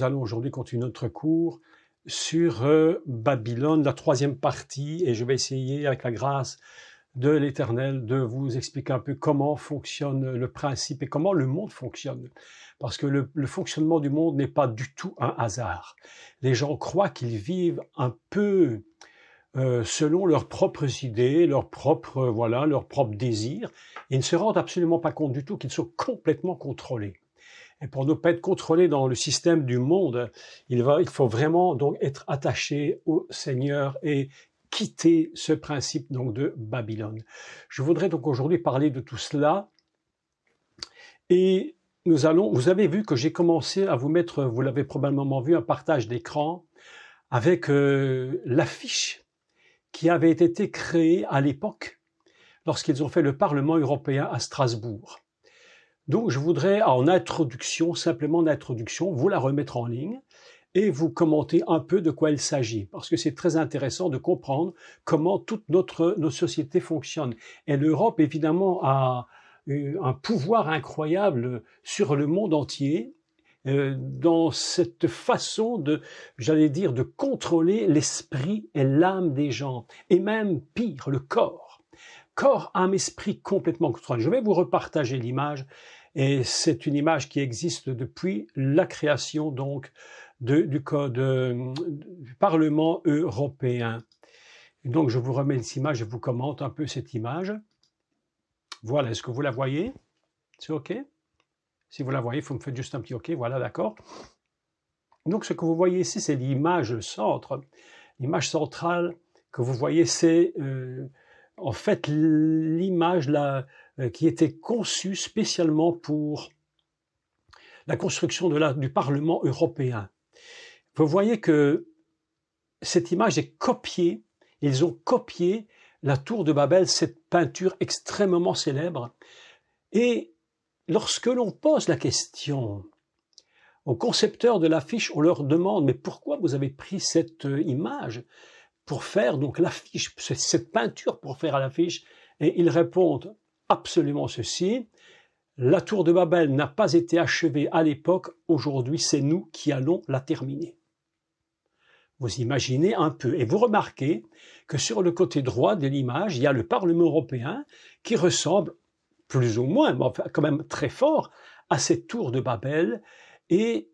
nous allons aujourd'hui continuer notre cours sur Babylone, la troisième partie, et je vais essayer, avec la grâce de l'Éternel, de vous expliquer un peu comment fonctionne le principe et comment le monde fonctionne. Parce que le fonctionnement du monde n'est pas du tout un hasard. Les gens croient qu'ils vivent un peu selon leurs propres idées, leurs propres désirs, et ils ne se rendent absolument pas compte du tout qu'ils sont complètement contrôlés. Et pour ne pas être contrôlé dans le système du monde, il faut vraiment donc être attaché au Seigneur et quitter ce principe donc de Babylone. Je voudrais donc aujourd'hui parler de tout cela. Et vous avez vu que j'ai commencé à vous mettre, vous l'avez probablement vu, un partage d'écran avec l'affiche qui avait été créée à l'époque lorsqu'ils ont fait le Parlement européen à Strasbourg. Donc, je voudrais, en introduction, simplement en introduction, vous la remettre en ligne et vous commenter un peu de quoi il s'agit, parce que c'est très intéressant de comprendre comment toute nos sociétés fonctionnent. Et l'Europe, évidemment, a un pouvoir incroyable sur le monde entier, dans cette façon j'allais dire, de contrôler l'esprit et l'âme des gens, et même pire, le corps. Corps, âme, esprit complètement contrôlé. Je vais vous repartager l'image, et c'est une image qui existe depuis la création donc du Parlement européen. Et donc je vous remets cette image, je vous commente un peu cette image. Voilà, est-ce que vous la voyez? C'est OK? Si vous la voyez, vous me faites juste un petit OK, voilà, d'accord. Donc ce que vous voyez ici, c'est l'image centre. L'image centrale que vous voyez, c'est en fait l'image qui était conçue spécialement pour la construction du Parlement européen. Vous voyez que cette image est copiée, ils ont copié la tour de Babel, cette peinture extrêmement célèbre. Et lorsque l'on pose la question aux concepteurs de l'affiche, on leur demande « Mais pourquoi vous avez pris cette image pour faire donc l'affiche, cette peinture pour faire l'affiche ?» Et ils répondent absolument ceci: la tour de Babel n'a pas été achevée à l'époque, aujourd'hui c'est nous qui allons la terminer. Vous imaginez un peu, et vous remarquez que sur le côté droit de l'image, il y a le Parlement européen qui ressemble plus ou moins, mais enfin quand même très fort, à cette tour de Babel, et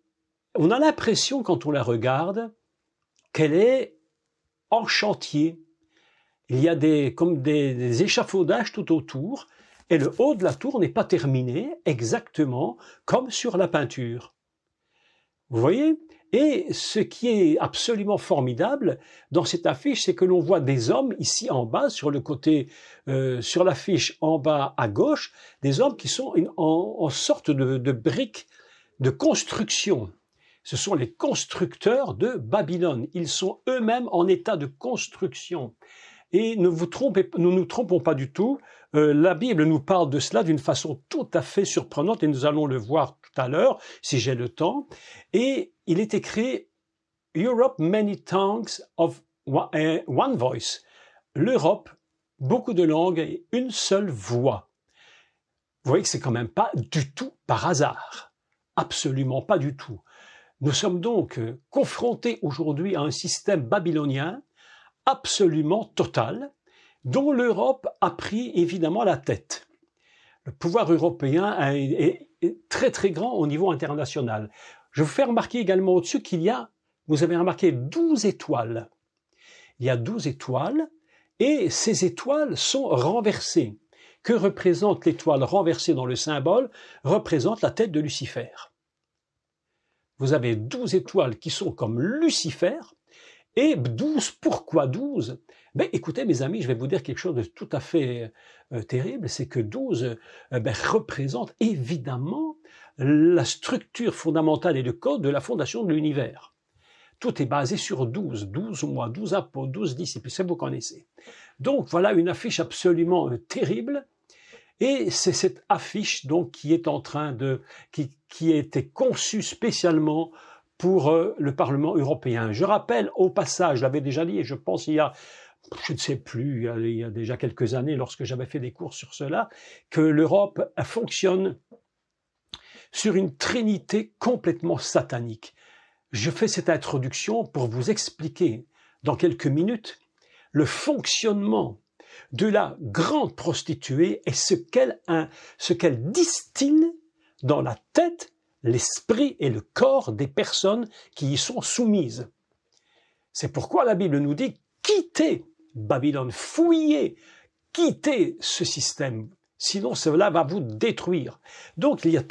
on a l'impression quand on la regarde qu'elle est en chantier. Il y a comme des échafaudages tout autour, et le haut de la tour n'est pas terminé exactement comme sur la peinture. Vous voyez? Et ce qui est absolument formidable dans cette affiche, c'est que l'on voit des hommes ici en bas, sur le côté, sur l'affiche en bas à gauche, des hommes qui sont en sorte de briques de construction. Ce sont les constructeurs de Babylone. Ils sont eux-mêmes en état de construction. Et ne nous trompons pas du tout, la Bible nous parle de cela d'une façon tout à fait surprenante, et nous allons le voir tout à l'heure, si j'ai le temps. Et il est écrit « Europe, many tongues of one voice ». L'Europe, beaucoup de langues et une seule voix. Vous voyez que c'est quand même pas du tout par hasard. Absolument pas du tout. Nous sommes donc confrontés aujourd'hui à un système babylonien absolument total, dont l'Europe a pris évidemment la tête. Le pouvoir européen est très très grand au niveau international. Je vous fais remarquer également au-dessus qu'il y a, vous avez remarqué, 12 étoiles. Il y a 12 étoiles, et ces étoiles sont renversées. Que représente l'étoile renversée dans le symbole? Représente la tête de Lucifer. Vous avez 12 étoiles qui sont comme Lucifer, et 12, pourquoi 12? Ben, écoutez mes amis, je vais vous dire quelque chose de tout à fait terrible, c'est que 12 représente évidemment la structure fondamentale et le code de la fondation de l'univers. Tout est basé sur 12, 12 mois, 12 apôtres, 12 disciples, ça vous connaissez. Donc voilà une affiche absolument terrible, et c'est cette affiche donc qui est en train qui a été conçue spécialement pour le Parlement européen. Je rappelle au passage, je l'avais déjà dit, et je pense il y a, je ne sais plus, il y a déjà quelques années, lorsque j'avais fait des cours sur cela, que l'Europe fonctionne sur une trinité complètement satanique. je fais cette introduction pour vous expliquer dans quelques minutes le fonctionnement de la grande prostituée et ce qu'elle distille dans la tête, l'esprit et le corps des personnes qui y sont soumises. C'est pourquoi la Bible nous dit « quittez Babylone, fuyez, quittez ce système ». Sinon, cela va vous détruire. Donc, il y a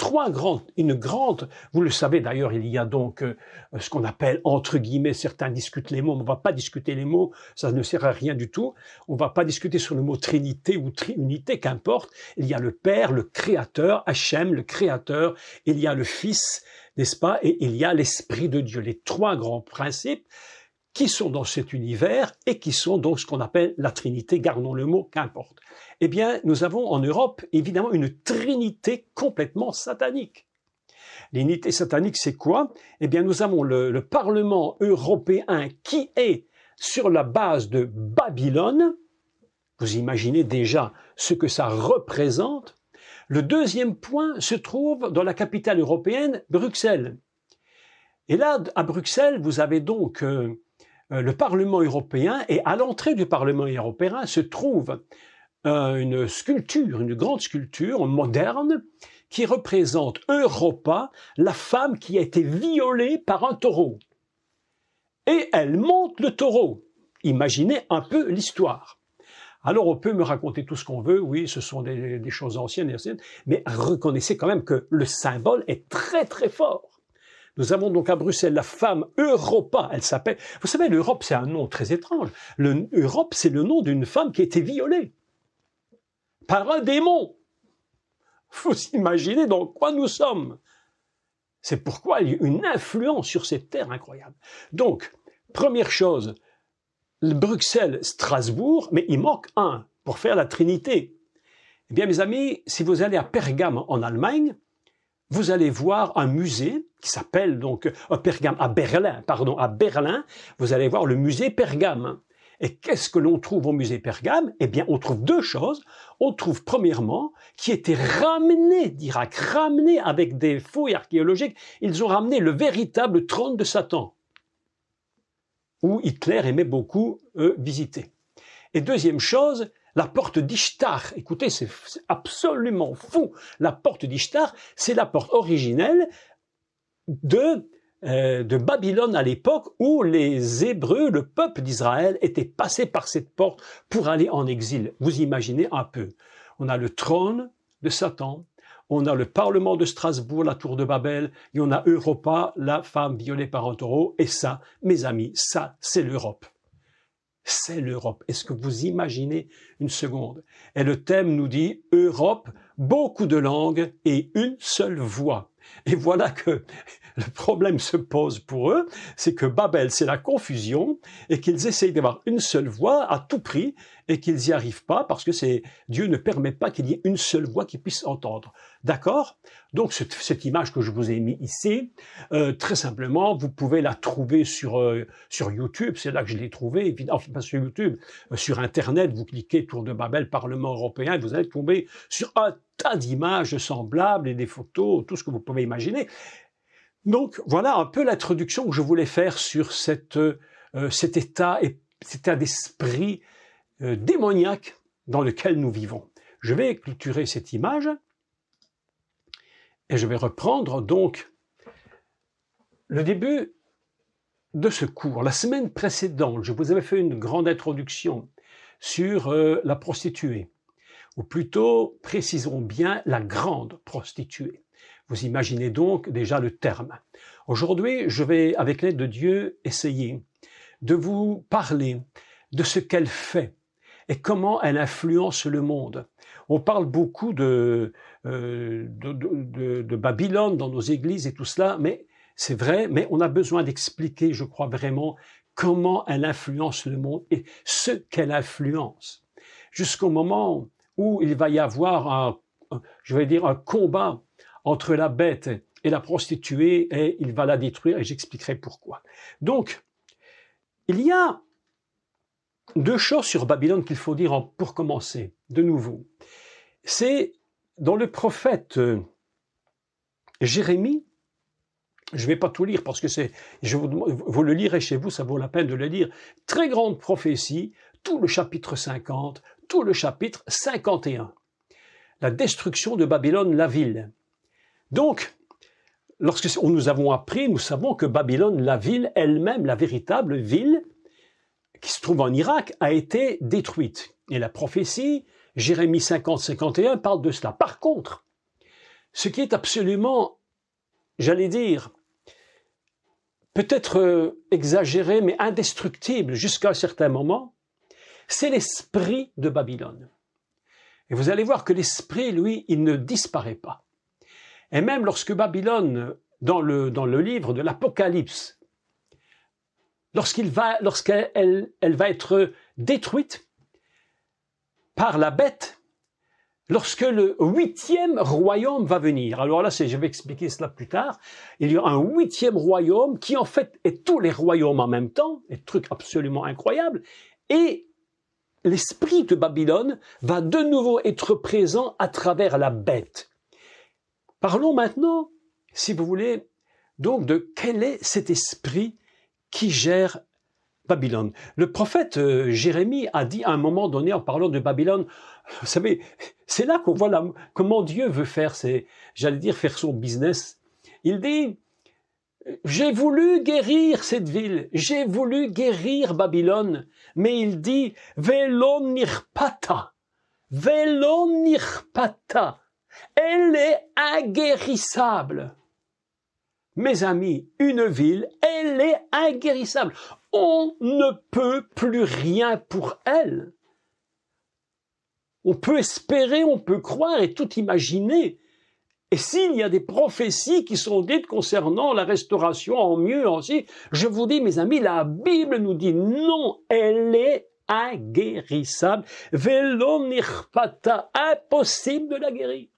vous le savez d'ailleurs, il y a donc ce qu'on appelle, entre guillemets, certains discutent les mots, mais on ne va pas discuter les mots, ça ne sert à rien du tout. On ne va pas discuter sur le mot Trinité ou Triunité, qu'importe. Il y a le Père, le Créateur, Hachem, le Créateur, il y a le Fils, n'est-ce pas, et il y a l'Esprit de Dieu. Les trois grands principes qui sont dans cet univers et qui sont donc ce qu'on appelle la Trinité, gardons le mot, qu'importe. Eh bien, nous avons en Europe, évidemment, une trinité complètement satanique. L'unité satanique, c'est quoi? Eh bien, nous avons le Parlement européen qui est sur la base de Babylone. Vous imaginez déjà ce que ça représente. Le deuxième point se trouve dans la capitale européenne, Bruxelles. Et là, à Bruxelles, vous avez donc le Parlement européen, et à l'entrée du Parlement européen se trouve une sculpture, une grande sculpture moderne qui représente Europa, la femme qui a été violée par un taureau. Et elle monte le taureau. Imaginez un peu l'histoire. Alors on peut me raconter tout ce qu'on veut, oui, ce sont des choses anciennes, mais reconnaissez quand même que le symbole est très très fort. Nous avons donc à Bruxelles la femme Europa, elle s'appelle... Vous savez, l'Europe, c'est un nom très étrange. L'Europe, c'est le nom d'une femme qui a été violée par un démon. Vous imaginez dans quoi nous sommes. C'est pourquoi il y a une influence sur cette terre incroyable. Donc, première chose, Bruxelles, Strasbourg, mais il manque un pour faire la Trinité. Eh bien, mes amis, si vous allez à Pergame en Allemagne, vous allez voir un musée qui s'appelle donc à Berlin, vous allez voir le musée Pergame. Et qu'est-ce que l'on trouve au musée Pergame? Eh bien, on trouve deux choses. On trouve premièrement qui était ramené d'Irak, ramené avec des fouilles archéologiques, ils ont ramené le véritable trône de Satan, où Hitler aimait beaucoup visiter. Et deuxième chose, la porte d'Ishtar. Écoutez, c'est absolument fou. La porte d'Ishtar, c'est la porte originelle de Babylone à l'époque où les Hébreux, le peuple d'Israël, étaient passés par cette porte pour aller en exil. Vous imaginez un peu. On a le trône de Satan, on a le Parlement de Strasbourg, la tour de Babel, et on a Europa, la femme violée par un taureau. Et ça, mes amis, ça, c'est l'Europe. C'est l'Europe. Est-ce que vous imaginez une seconde? Et le thème nous dit Europe, beaucoup de langues et une seule voix. Et voilà que le problème se pose pour eux, c'est que Babel, c'est la confusion et qu'ils essayent d'avoir une seule voix à tout prix et qu'ils n'y arrivent pas parce que Dieu ne permet pas qu'il y ait une seule voix qu'ils puissent entendre. D'accord? Donc cette image que je vous ai mise ici, très simplement, vous pouvez la trouver sur YouTube, c'est là que je l'ai trouvée, évidemment, enfin pas sur YouTube, sur Internet, vous cliquez Tour de Babel, Parlement européen, et vous allez tomber sur un tas d'images semblables et des photos, tout ce que vous pouvez imaginer. Donc voilà un peu l'introduction que je voulais faire sur cet état d'esprit démoniaque dans lequel nous vivons. Je vais clôturer cette image et je vais reprendre donc le début de ce cours. La semaine précédente, je vous avais fait une grande introduction sur la prostituée, ou plutôt, précisons bien, la grande prostituée. Vous imaginez donc déjà le terme. Aujourd'hui, je vais, avec l'aide de Dieu, essayer de vous parler de ce qu'elle fait et comment elle influence le monde. On parle beaucoup de Babylone dans nos églises et tout cela, mais c'est vrai, mais on a besoin d'expliquer, je crois vraiment, comment elle influence le monde et ce qu'elle influence. Jusqu'au moment où il va y avoir un combat entre la bête et la prostituée et il va la détruire et j'expliquerai pourquoi. Donc, il y a deux choses sur Babylone qu'il faut dire pour commencer, de nouveau. C'est dans le prophète Jérémie, Je ne vais pas tout lire parce que vous le lirez chez vous, ça vaut la peine de le lire. Très grande prophétie, tout le chapitre 50, tout le chapitre 51. La destruction de Babylone, la ville. Donc, lorsque nous avons appris, nous savons que Babylone, la ville elle-même, la véritable ville, qui se trouve en Irak, a été détruite. Et la prophétie, Jérémie 50-51, parle de cela. Par contre, ce qui est absolument, j'allais dire, peut-être exagéré, mais indestructible jusqu'à un certain moment, c'est l'esprit de Babylone. Et vous allez voir que l'esprit, lui, il ne disparaît pas. Et même lorsque Babylone, dans le livre de l'Apocalypse, lorsqu'elle va être détruite par la bête, lorsque le 8e royaume va venir. Alors là, je vais expliquer cela plus tard. Il y a un 8e royaume qui en fait est tous les royaumes en même temps, un truc absolument incroyable, et l'esprit de Babylone va de nouveau être présent à travers la bête. Parlons maintenant, si vous voulez, donc de quel est cet esprit qui gère Babylone. Le prophète Jérémie a dit à un moment donné, en parlant de Babylone, vous savez, c'est là qu'on voit comment Dieu veut faire, faire son business. Il dit, j'ai voulu guérir cette ville, j'ai voulu guérir Babylone, mais il dit, Velon nirpata, Velon nirpata, elle est inguérissable. Mes amis, une ville, elle est inguérissable. On ne peut plus rien pour elle. On peut espérer, on peut croire et tout imaginer. Et s'il y a des prophéties qui sont dites concernant la restauration en mieux, ainsi, je vous dis, mes amis, la Bible nous dit non, elle est inguérissable. Velon nirpata, impossible de la guérir.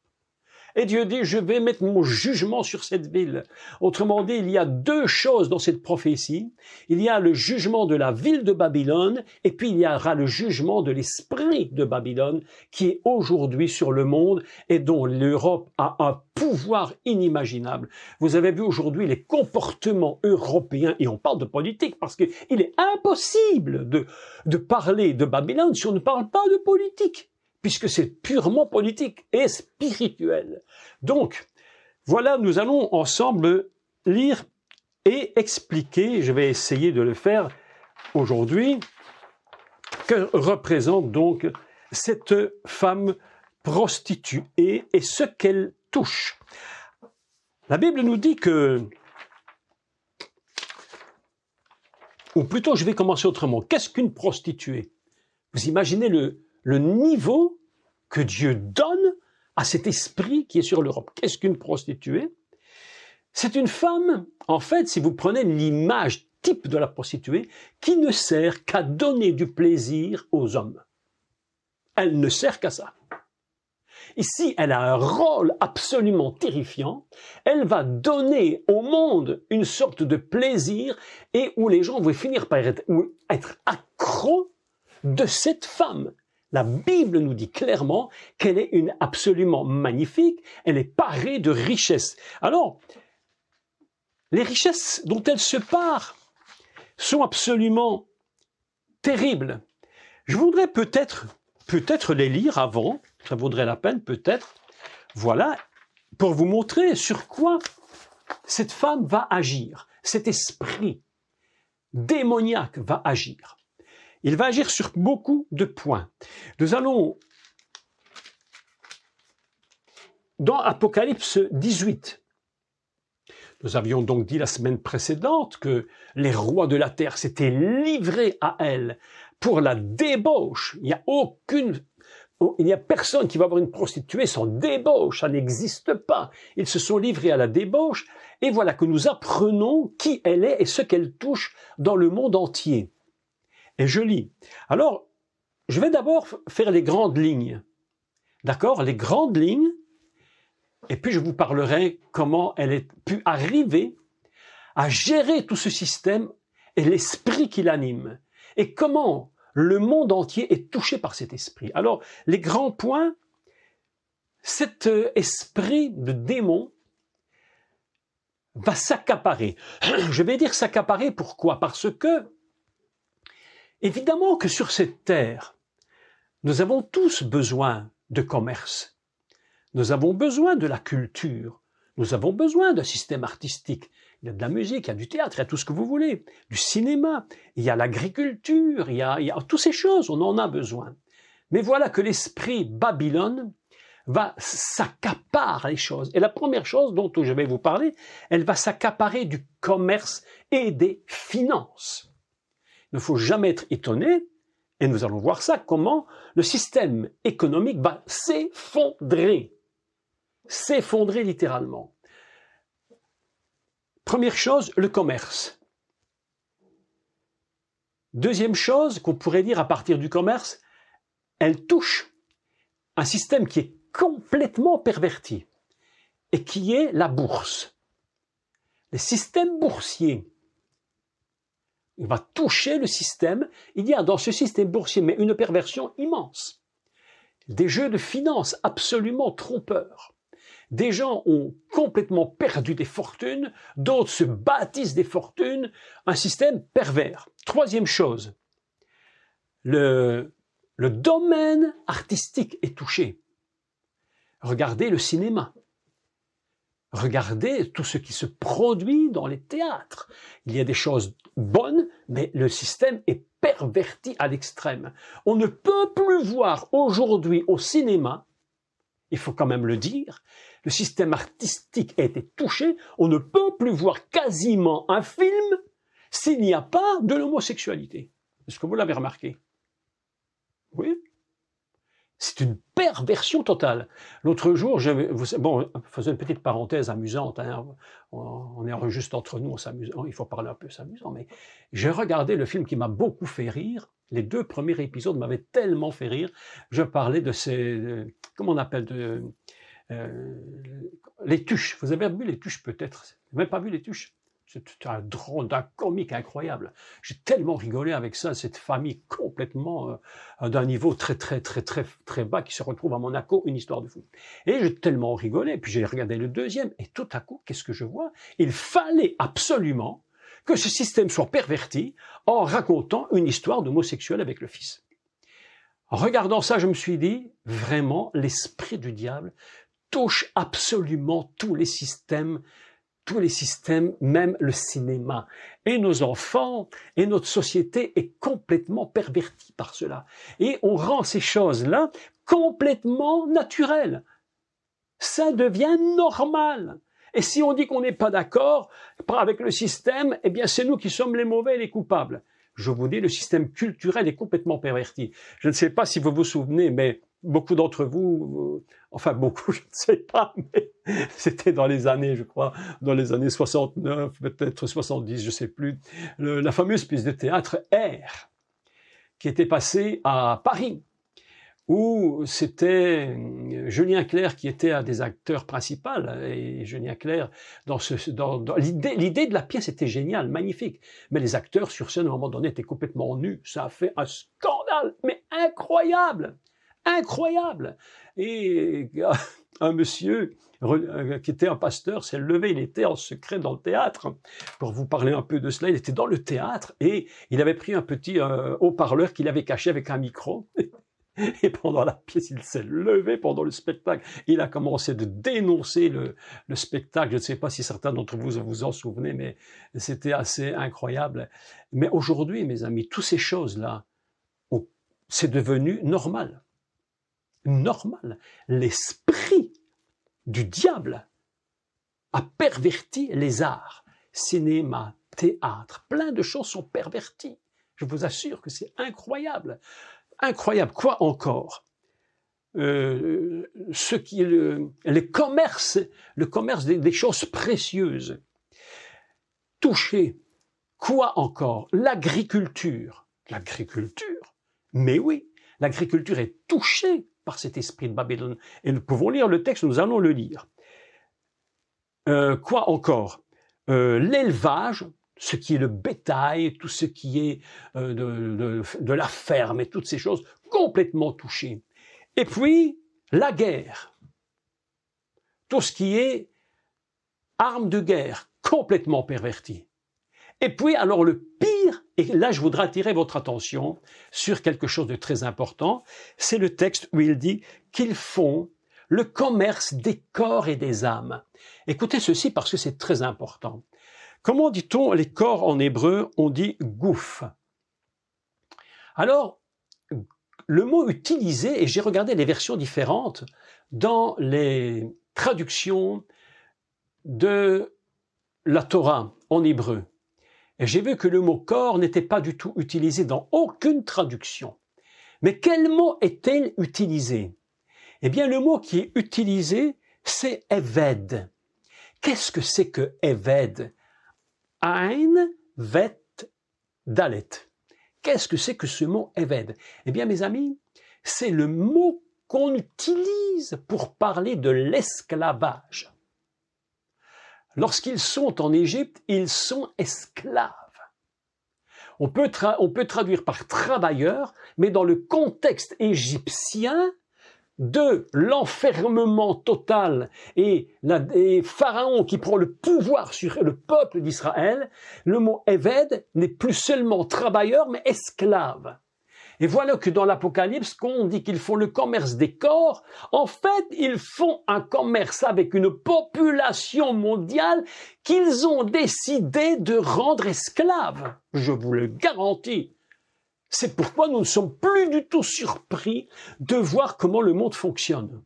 Et Dieu dit, je vais mettre mon jugement sur cette ville. Autrement dit, il y a deux choses dans cette prophétie. Il y a le jugement de la ville de Babylone, et puis il y aura le jugement de l'esprit de Babylone, qui est aujourd'hui sur le monde et dont l'Europe a un pouvoir inimaginable. Vous avez vu aujourd'hui les comportements européens, et on parle de politique, parce qu'il est impossible de parler de Babylone si on ne parle pas de politique, puisque c'est purement politique et spirituel. Donc, voilà, nous allons ensemble lire et expliquer, je vais essayer de le faire aujourd'hui, que représente donc cette femme prostituée et ce qu'elle touche. La Bible nous dit que, ou plutôt je vais commencer autrement, qu'est-ce qu'une prostituée? Vous imaginez le niveau que Dieu donne à cet esprit qui est sur l'Europe. Qu'est-ce qu'une prostituée? C'est une femme, en fait, si vous prenez l'image type de la prostituée, qui ne sert qu'à donner du plaisir aux hommes. Elle ne sert qu'à ça. Ici, elle a un rôle absolument terrifiant. Elle va donner au monde une sorte de plaisir et où les gens vont finir par être accros de cette femme. La Bible nous dit clairement qu'elle est absolument magnifique, elle est parée de richesses. Alors, les richesses dont elle se pare sont absolument terribles. Je voudrais peut-être les lire avant, ça vaudrait la peine peut-être, voilà, pour vous montrer sur quoi cette femme va agir, cet esprit démoniaque va agir. Il va agir sur beaucoup de points. Nous allons, dans Apocalypse 18, nous avions donc dit la semaine précédente que les rois de la terre s'étaient livrés à elle pour la débauche. Il n'y a personne qui va avoir une prostituée sans débauche, ça n'existe pas. Ils se sont livrés à la débauche et voilà que nous apprenons qui elle est et ce qu'elle touche dans le monde entier. Et je lis. Alors, je vais d'abord faire les grandes lignes. D'accord? Les grandes lignes. Et puis je vous parlerai comment elle a pu arriver à gérer tout ce système et l'esprit qui l'anime. Et comment le monde entier est touché par cet esprit. Alors, les grands points, cet esprit de démon va s'accaparer. Je vais dire s'accaparer, pourquoi? Parce que, évidemment que sur cette terre, nous avons tous besoin de commerce. Nous avons besoin de la culture. Nous avons besoin d'un système artistique. Il y a de la musique, il y a du théâtre, il y a tout ce que vous voulez, du cinéma, il y a l'agriculture, il y a toutes ces choses, on en a besoin. Mais voilà que l'esprit Babylone va s'accaparer les choses. Et la première chose dont je vais vous parler, elle va s'accaparer du commerce et des finances. Il ne faut jamais être étonné, et nous allons voir ça, comment le système économique va s'effondrer. S'effondrer littéralement. Première chose, le commerce. Deuxième chose qu'on pourrait dire à partir du commerce, elle touche un système qui est complètement perverti et qui est la bourse. Les systèmes boursiers, il va toucher le système. Il y a dans ce système boursier mais une perversion immense. Des jeux de finances absolument trompeurs. Des gens ont complètement perdu des fortunes, d'autres se bâtissent des fortunes, un système pervers. Troisième chose, le domaine artistique est touché. Regardez le cinéma. Regardez tout ce qui se produit dans les théâtres. Il y a des choses bonnes, mais le système est perverti à l'extrême. On ne peut plus voir aujourd'hui au cinéma, il faut quand même le dire, le système artistique a été touché, on ne peut plus voir quasiment un film s'il n'y a pas de l'homosexualité. Est-ce que vous l'avez remarqué? Oui. C'est une perversion totale. L'autre jour, faisons une petite parenthèse amusante, hein, on est juste entre nous, on s'amuse, il faut parler un peu s'amusant, mais j'ai regardé le film qui m'a beaucoup fait rire. Les 2 premiers épisodes m'avaient tellement fait rire. Je parlais de ces, comment on appelle, les Tuches. Vous avez vu les Tuches peut-être? Vous n'avez pas vu les Tuches? C'est un drôle, d'un comique incroyable. J'ai tellement rigolé avec ça, cette famille complètement d'un niveau très bas qui se retrouve à Monaco, une histoire de fou. Et j'ai tellement rigolé, puis j'ai regardé le deuxième, et tout à coup, qu'est-ce que je vois? Il fallait absolument que ce système soit perverti en racontant une histoire d'homosexuel avec le fils. En regardant ça, je me suis dit, vraiment, l'esprit du diable touche absolument tous les systèmes, même le cinéma. Et nos enfants et notre société est complètement pervertie par cela. Et on rend ces choses-là complètement naturelles. Ça devient normal. Et si on dit qu'on n'est pas d'accord avec le système, eh bien c'est nous qui sommes les mauvais et les coupables. Je vous dis, le système culturel est complètement perverti. Je ne sais pas si vous vous souvenez, mais beaucoup d'entre vous, enfin beaucoup, je ne sais pas, mais c'était dans les années, je crois, dans les années 69, peut-être 70, je ne sais plus, la fameuse pièce de théâtre R, qui était passée à Paris, où c'était Julien Clerc qui était un des acteurs principaux, et Julien Clerc, l'idée de la pièce était géniale, magnifique, mais les acteurs sur scène, à un moment donné, étaient complètement nus, ça a fait un scandale, mais incroyable! Incroyable! Et un monsieur qui était un pasteur s'est levé, il était en secret dans le théâtre, pour vous parler un peu de cela, il était dans le théâtre et il avait pris un petit haut-parleur qu'il avait caché avec un micro. Et pendant la pièce, il s'est levé pendant le spectacle. Il a commencé de dénoncer le spectacle. Je ne sais pas si certains d'entre vous vous en souvenez, mais c'était assez incroyable. Mais aujourd'hui, mes amis, toutes ces choses-là, c'est devenu normal. Normal. L'esprit du diable a perverti les arts. Cinéma, théâtre, plein de choses sont perverties. Je vous assure que c'est incroyable. Incroyable. Quoi encore? Le commerce des choses précieuses. Touché. Quoi encore? L'agriculture. L'agriculture. Mais oui, l'agriculture est touchée par cet esprit de Babylone. Et nous pouvons lire le texte, nous allons le lire. Quoi encore? L'élevage, ce qui est le bétail, tout ce qui est de la ferme et toutes ces choses, complètement touchées. Et puis, la guerre. Tout ce qui est armes de guerre, complètement perverti. Et puis, alors le pire, et là je voudrais attirer votre attention sur quelque chose de très important, c'est le texte où il dit qu'ils font le commerce des corps et des âmes. Écoutez ceci parce que c'est très important. Comment dit-on les corps en hébreu? On dit gouf. Alors, le mot utilisé, et j'ai regardé les versions différentes dans les traductions de la Torah en hébreu. Et j'ai vu que le mot corps n'était pas du tout utilisé dans aucune traduction. Mais quel mot est-il utilisé? Eh bien, le mot qui est utilisé, c'est Eved. Qu'est-ce que c'est que Eved? Ein, vet, dalet. Qu'est-ce que c'est que ce mot Eved? Eh bien, mes amis, c'est le mot qu'on utilise pour parler de l'esclavage. Lorsqu'ils sont en Égypte, ils sont esclaves. On peut traduire par travailleurs, mais dans le contexte égyptien de l'enfermement total et Pharaon qui prend le pouvoir sur le peuple d'Israël, le mot Eved n'est plus seulement travailleur, mais esclave. Et voilà que dans l'Apocalypse, quand on dit qu'ils font le commerce des corps, en fait, ils font un commerce avec une population mondiale qu'ils ont décidé de rendre esclave. Je vous le garantis. C'est pourquoi nous ne sommes plus du tout surpris de voir comment le monde fonctionne.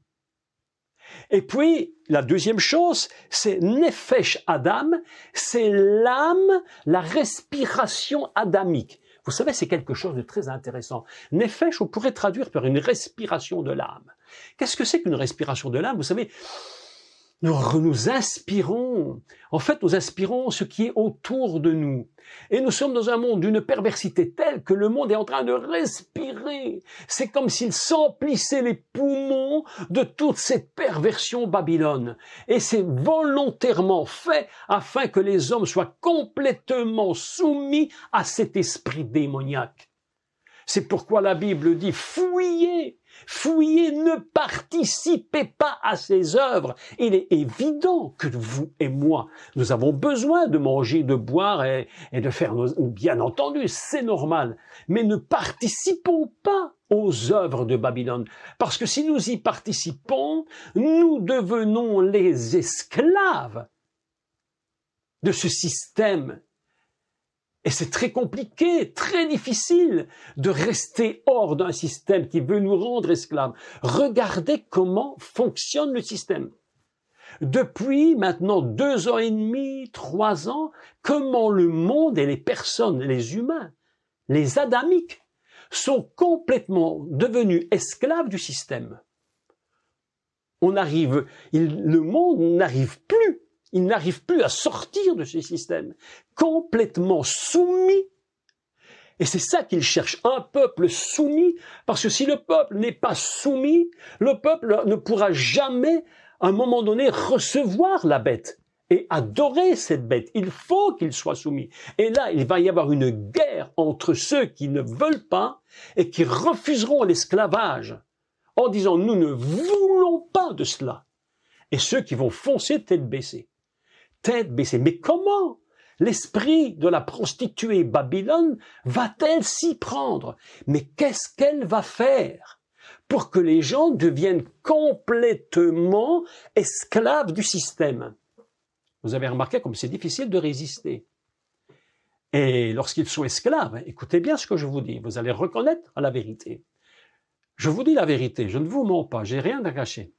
Et puis, la deuxième chose, c'est Nefesh Adam, c'est l'âme, la respiration adamique. Vous savez, c'est quelque chose de très intéressant. Nefesh, on pourrait traduire par une respiration de l'âme. Qu'est-ce que c'est qu'une respiration de l'âme? Vous savez, nous inspirons, en fait, nous inspirons ce qui est autour de nous. Et nous sommes dans un monde d'une perversité telle que le monde est en train de respirer. C'est comme s'il s'emplissait les poumons de toute cette perversion Babylone. Et c'est volontairement fait afin que les hommes soient complètement soumis à cet esprit démoniaque. C'est pourquoi la Bible dit « Fouillez ». Fouillez, ne participez pas à ces œuvres. Il est évident que vous et moi, nous avons besoin de manger, de boire et de faire nos... Bien entendu, c'est normal. Mais ne participons pas aux œuvres de Babylone. Parce que si nous y participons, nous devenons les esclaves de ce système. Et c'est très compliqué, très difficile de rester hors d'un système qui veut nous rendre esclaves. Regardez comment fonctionne le système. Depuis maintenant 2 ans et demi, 3 ans, comment le monde et les personnes, les humains, les adamiques, sont complètement devenus esclaves du système. Le monde n'arrive plus. Il n'arrive plus à sortir de ce système, complètement soumis. Et c'est ça qu'il cherche, un peuple soumis, parce que si le peuple n'est pas soumis, le peuple ne pourra jamais, à un moment donné, recevoir la bête et adorer cette bête. Il faut qu'il soit soumis. Et là, il va y avoir une guerre entre ceux qui ne veulent pas et qui refuseront l'esclavage, en disant « nous ne voulons pas de cela », et ceux qui vont foncer tête baissée. Tête baissée. Mais comment l'esprit de la prostituée Babylone va-t-elle s'y prendre? Mais qu'est-ce qu'elle va faire pour que les gens deviennent complètement esclaves du système? Vous avez remarqué comme c'est difficile de résister. Et lorsqu'ils sont esclaves, écoutez bien ce que je vous dis, vous allez reconnaître la vérité. Je vous dis la vérité, je ne vous mens pas, j'ai rien à cacher.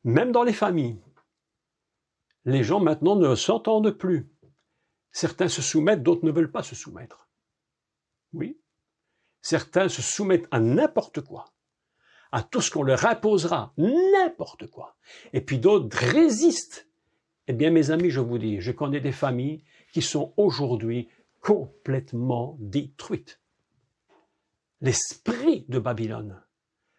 Même dans les familles, les gens maintenant ne s'entendent plus. Certains se soumettent, d'autres ne veulent pas se soumettre. Oui. Certains se soumettent à n'importe quoi, à tout ce qu'on leur imposera, n'importe quoi. Et puis d'autres résistent. Eh bien, mes amis, je vous dis, je connais des familles qui sont aujourd'hui complètement détruites. L'esprit de Babylone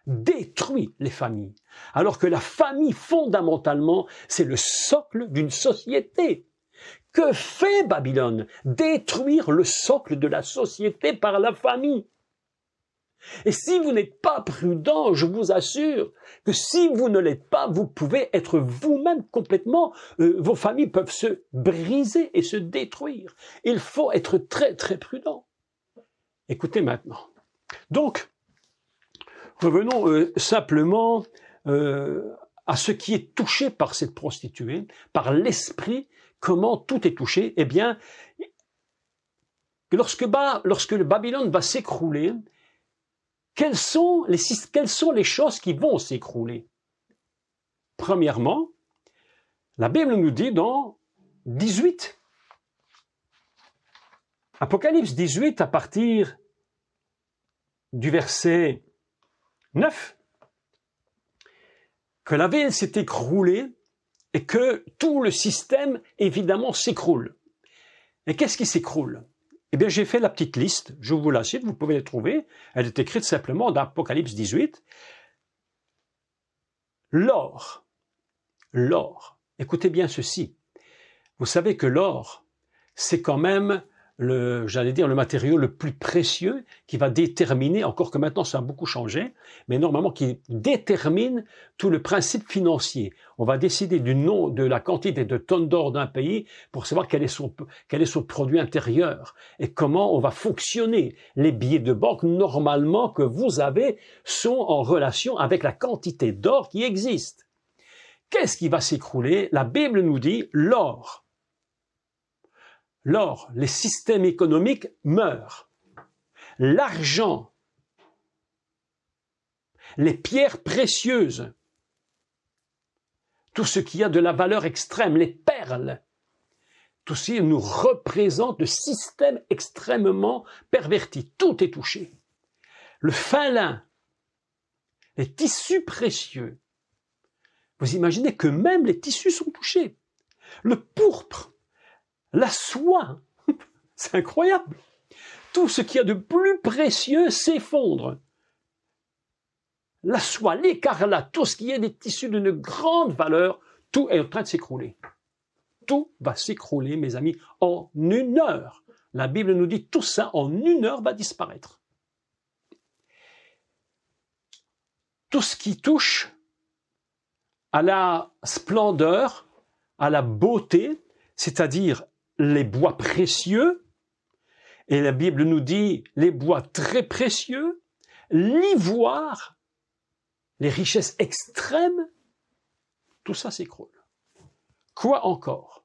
détruit les familles, alors que la famille, fondamentalement, c'est le socle d'une société. Que fait Babylone? Détruire le socle de la société par la famille. Et si vous n'êtes pas prudent, je vous assure que si vous ne l'êtes pas, vous pouvez être vous-même complètement, vos familles peuvent se briser et se détruire. Il faut être très très prudent. Écoutez maintenant. Donc, revenons simplement à ce qui est touché par cette prostituée, par l'esprit, comment tout est touché. Eh bien, lorsque le Babylone va s'écrouler, quelles sont les choses qui vont s'écrouler? Premièrement, la Bible nous dit dans 18, Apocalypse 18, à partir du verset 9, que la ville s'est écroulée et que tout le système, évidemment, s'écroule. Et qu'est-ce qui s'écroule? Eh bien, j'ai fait la petite liste, je vous la cite, vous pouvez la trouver. Elle est écrite simplement dans Apocalypse 18. L'or. Écoutez bien ceci. Vous savez que l'or, c'est quand même le matériau le plus précieux qui va déterminer, encore que maintenant ça a beaucoup changé, mais normalement qui détermine tout le principe financier. On va décider du nom, de la quantité de tonnes d'or d'un pays pour savoir quel est son produit intérieur et comment on va fonctionner. Les billets de banque, normalement, que vous avez, sont en relation avec la quantité d'or qui existe. Qu'est-ce qui va s'écrouler? La Bible nous dit l'or. L'or, les systèmes économiques meurent. L'argent, les pierres précieuses, tout ce qui a de la valeur extrême, les perles, tout ceci nous représente le système extrêmement perverti. Tout est touché. Le fin lin, les tissus précieux. Vous imaginez que même les tissus sont touchés. Le pourpre, la soie, c'est incroyable. Tout ce qu'il y a de plus précieux s'effondre. La soie, l'écarlate, tout ce qui est des tissus d'une grande valeur, tout est en train de s'écrouler. Tout va s'écrouler, mes amis, en 1 heure. La Bible nous dit tout ça en 1 heure va disparaître. Tout ce qui touche à la splendeur, à la beauté, c'est-à-dire les bois précieux, et la Bible nous dit les bois très précieux, l'ivoire, les richesses extrêmes, tout ça s'écroule. Quoi encore?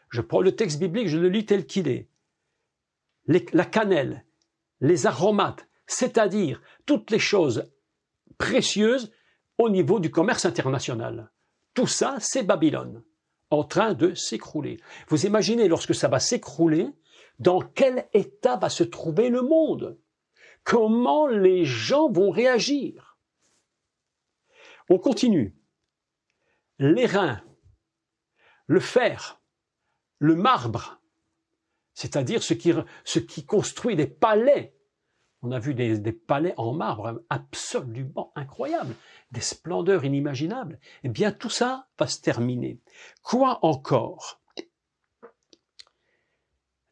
Je prends le texte biblique, je le lis tel qu'il est. La cannelle, les aromates, c'est-à-dire toutes les choses précieuses au niveau du commerce international. Tout ça, c'est Babylone, en train de s'écrouler. Vous imaginez, lorsque ça va s'écrouler, dans quel état va se trouver le monde? Comment les gens vont réagir? On continue. L'airain, le fer, le marbre, c'est-à-dire ce qui construit des palais. On a vu des palais en marbre absolument incroyables, des splendeurs inimaginables. Eh bien, tout ça va se terminer. Quoi encore?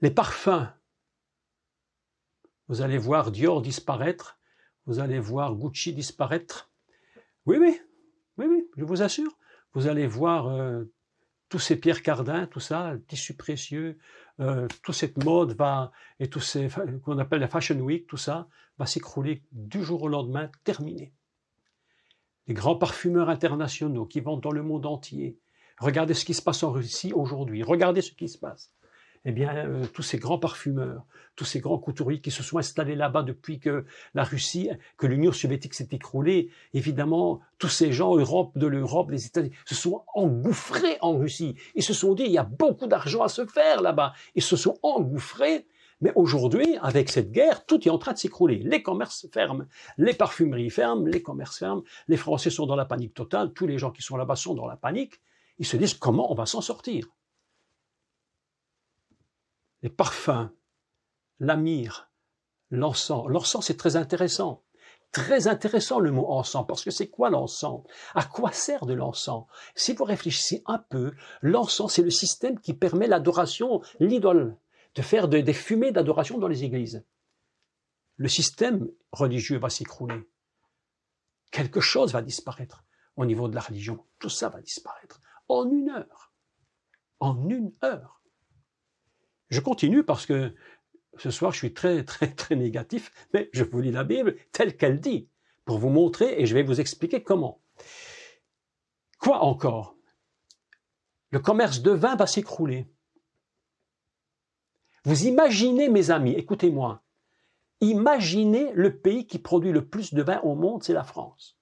Les parfums. Vous allez voir Dior disparaître, vous allez voir Gucci disparaître. Oui, je vous assure. Vous allez voir tous ces Pierre Cardin, tout ça, tissus précieux, toute cette mode va, et tout ces qu'on appelle la Fashion Week, tout ça va s'écrouler du jour au lendemain, terminé. Les grands parfumeurs internationaux qui vendent dans le monde entier. Regardez ce qui se passe en Russie aujourd'hui. Regardez ce qui se passe. Eh bien, tous ces grands parfumeurs, tous ces grands couturiers qui se sont installés là-bas depuis que la Russie, que l'Union soviétique s'est écroulée, évidemment, tous ces gens de l'Europe, les États-Unis, se sont engouffrés en Russie. Ils se sont dit, il y a beaucoup d'argent à se faire là-bas. Ils se sont engouffrés. Mais aujourd'hui, avec cette guerre, tout est en train de s'écrouler. Les commerces ferment, les parfumeries ferment, les commerces ferment. Les Français sont dans la panique totale. Tous les gens qui sont là-bas sont dans la panique. Ils se disent, comment on va s'en sortir? Les parfums, la myrrhe, l'encens. L'encens, c'est très intéressant. Très intéressant le mot encens, parce que c'est quoi l'encens? À quoi sert de l'encens? Si vous réfléchissez un peu, l'encens, c'est le système qui permet l'adoration, l'idole, de faire des fumées d'adoration dans les églises. le système religieux va s'écrouler. Quelque chose va disparaître au niveau de la religion. Tout ça va disparaître en 1 heure. En 1 heure. Je continue parce que ce soir, je suis très négatif, mais je vous lis la Bible telle qu'elle dit, pour vous montrer et je vais vous expliquer comment. Quoi encore? Le commerce de vin va s'écrouler. Vous imaginez, mes amis, écoutez-moi, imaginez le pays qui produit le plus de vin au monde, c'est la France.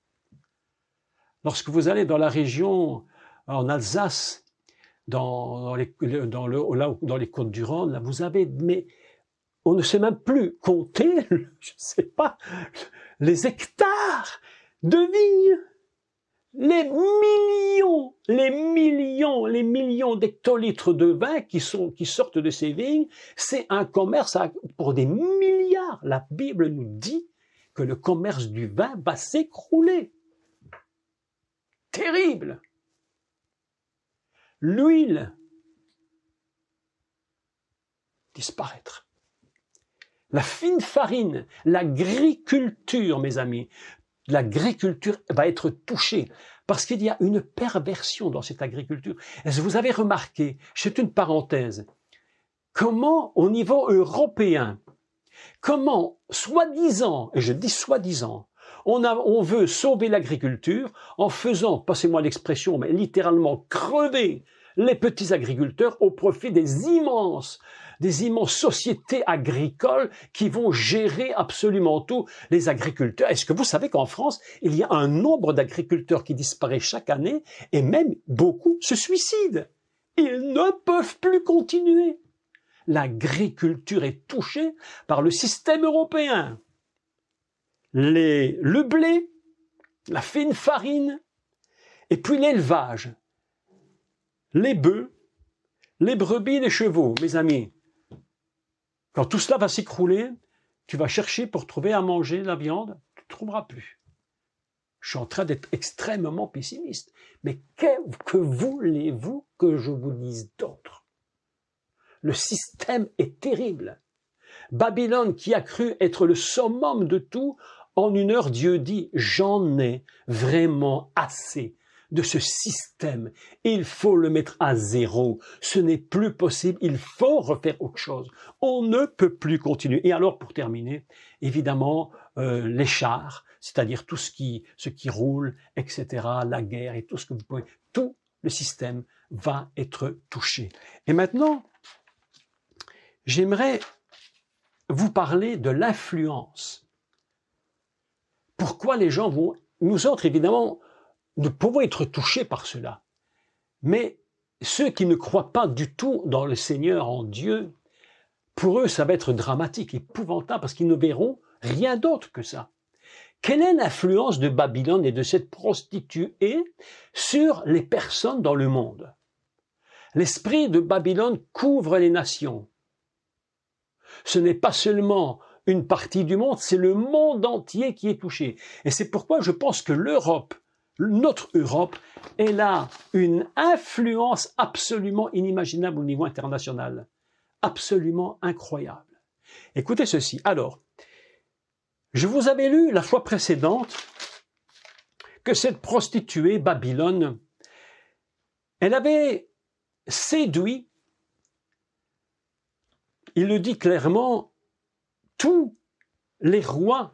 Lorsque vous allez dans la région, en Alsace, dans les Côtes-du-Rhône, là, vous avez, mais on ne sait même plus compter, je ne sais pas, les hectares de vignes, les millions d'hectolitres de vin qui sortent de ces vignes. C'est un commerce pour des milliards. La Bible nous dit que le commerce du vin va s'écrouler. Terrible. L'huile, disparaître. La fine farine, l'agriculture, mes amis, l'agriculture va être touchée parce qu'il y a une perversion dans cette agriculture. Est-ce que vous avez remarqué, c'est une parenthèse, comment au niveau européen, comment soi-disant, et je dis soi-disant, on veut sauver l'agriculture en faisant, passez-moi l'expression, mais littéralement crever les petits agriculteurs au profit des immenses sociétés agricoles qui vont gérer absolument tout, les agriculteurs. Est-ce que vous savez qu'en France, il y a un nombre d'agriculteurs qui disparaît chaque année et même beaucoup se suicident? Ils ne peuvent plus continuer. L'agriculture est touchée par le système européen. Le blé, la fine farine, et puis l'élevage, les bœufs, les brebis, les chevaux, mes amis. Quand tout cela va s'écrouler, tu vas chercher pour trouver à manger la viande, tu ne trouveras plus. Je suis en train d'être extrêmement pessimiste. Mais que voulez-vous que je vous dise d'autre? Le système est terrible. Babylone, qui a cru être le summum de tout, en 1 heure, Dieu dit, j'en ai vraiment assez de ce système. Il faut le mettre à 0. Ce n'est plus possible. Il faut refaire autre chose. On ne peut plus continuer. Et alors, pour terminer, évidemment, les chars, c'est-à-dire tout ce qui roule, etc., la guerre et tout ce que vous pouvez, tout le système va être touché. Et maintenant, j'aimerais vous parler de l'influence. Pourquoi les gens vont... Nous autres, évidemment, nous pouvons être touchés par cela. Mais ceux qui ne croient pas du tout dans le Seigneur, en Dieu, pour eux, ça va être dramatique, épouvantable, parce qu'ils ne verront rien d'autre que ça. Quelle est l'influence de Babylone et de cette prostituée sur les personnes dans le monde? L'esprit de Babylone couvre les nations. Ce n'est pas seulement une partie du monde, c'est le monde entier qui est touché. Et c'est pourquoi je pense que l'Europe, notre Europe, elle a une influence absolument inimaginable au niveau international. Absolument incroyable. Écoutez ceci. Alors, je vous avais lu la fois précédente que cette prostituée, Babylone, elle avait séduit, il le dit clairement, tous les rois,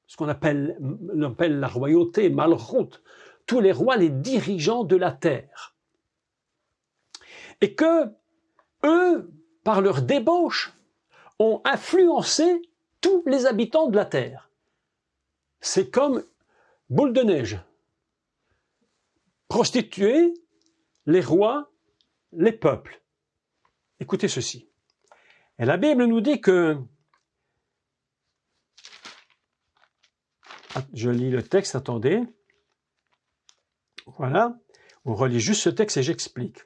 ce qu'on appelle la royauté, Malchut, tous les rois, les dirigeants de la terre. Et que eux, par leur débauche, ont influencé tous les habitants de la terre. C'est comme boule de neige. Prostituer les rois, les peuples. Écoutez ceci. Et la Bible nous dit que... Je lis le texte, attendez. Voilà. On relit juste ce texte et j'explique.